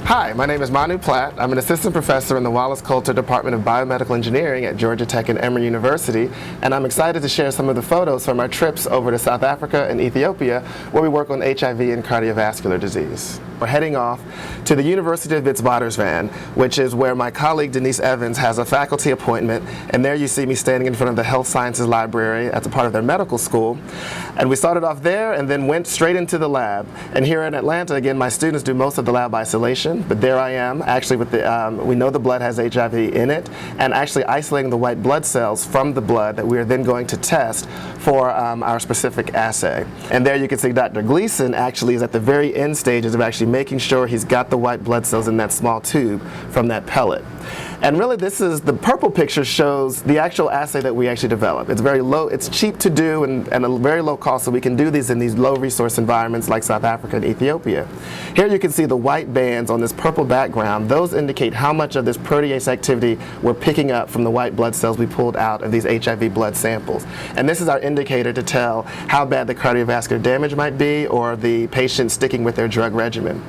Hi, my name is Manu Platt. I'm an assistant professor in the Wallace Coulter Department of Biomedical Engineering at Georgia Tech and Emory University, and I'm excited to share some of the photos from our trips over to South Africa and Ethiopia, where we work on HIV and cardiovascular disease. We're heading off to the University of Witwatersrand, which is where my colleague Denise Evans has a faculty appointment, and there you see me standing in front of the Health Sciences Library as a part of their medical school. And we started off there and then went straight into the lab. And here in Atlanta, again, my students do most of the lab isolation, but there I am, actually with the, we know the blood has HIV in it, and actually isolating the white blood cells from the blood that we are then going to test for our specific assay. And there you can see Dr. Gleason actually is at the very end stages of actually making sure he's got the white blood cells in that small tube from that pellet. And really this is, the purple picture shows the actual assay that we actually develop. It's very low, it's cheap to do and a very low cost, so we can do these in these low resource environments like South Africa and Ethiopia. Here you can see the white bands on this purple background. Those indicate how much of this protease activity we're picking up from the white blood cells we pulled out of these HIV blood samples. And this is our indicator to tell how bad the cardiovascular damage might be or the patient sticking with their drug regimen.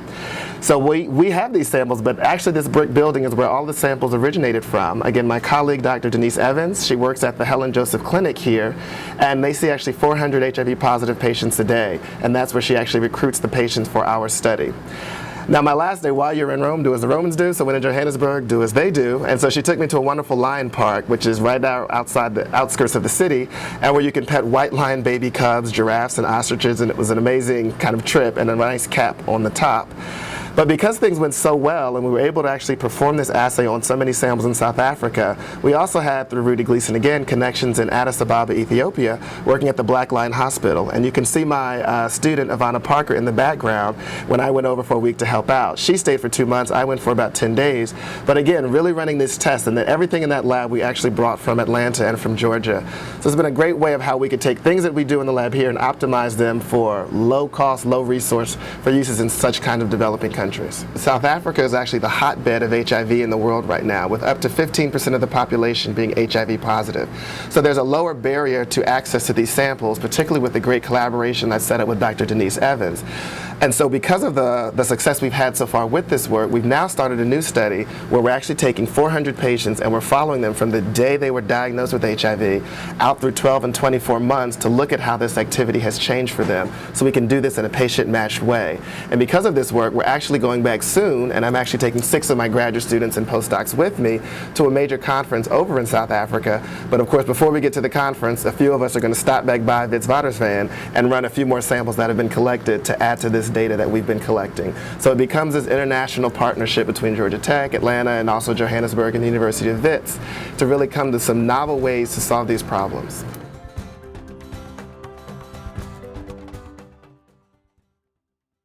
So we have these samples, but actually this brick building is where all the samples originated from. Again, my colleague, Dr. Denise Evans, she works at the Helen Joseph Clinic here, and they see actually 400 HIV positive patients a day, and that's where she actually recruits the patients for our study. Now my last day, while you're in Rome, do as the Romans do, so when in Johannesburg, do as they do. And so she took me to a wonderful lion park, which is right outside the outskirts of the city, and where you can pet white lion baby cubs, giraffes, and ostriches, and it was an amazing kind of trip and a nice cap on the top. But because things went so well and we were able to actually perform this assay on so many samples in South Africa, we also had, through Rudy Gleason again, connections in Addis Ababa, Ethiopia, working at the Black Lion Hospital. And you can see my student, Ivana Parker, in the background when I went over for a week to help out. She stayed for 2 months, I went for about 10 days. But again, really running this test, and then everything in that lab we actually brought from Atlanta and from Georgia. So it's been a great way of how we could take things that we do in the lab here and optimize them for low cost, low resource for uses in such kind of developing countries. South Africa is actually the hotbed of HIV in the world right now, with up to 15% of the population being HIV positive. So there's a lower barrier to access to these samples, particularly with the great collaboration that's set up with Dr. Denise Evans. And so because of the success we've had so far with this work, we've now started a new study where we're actually taking 400 patients and we're following them from the day they were diagnosed with HIV out through 12 and 24 months to look at how this activity has changed for them, so we can do this in a patient-matched way. And because of this work, we're actually going back soon, and I'm actually taking 6 of my graduate students and postdocs with me to a major conference over in South Africa. But of course, before we get to the conference, a few of us are going to stop back by Witwatersrand and run a few more samples that have been collected to add to this data that we've been collecting. So it becomes this international partnership between Georgia Tech, Atlanta, and also Johannesburg and the University of Wits to really come to some novel ways to solve these problems.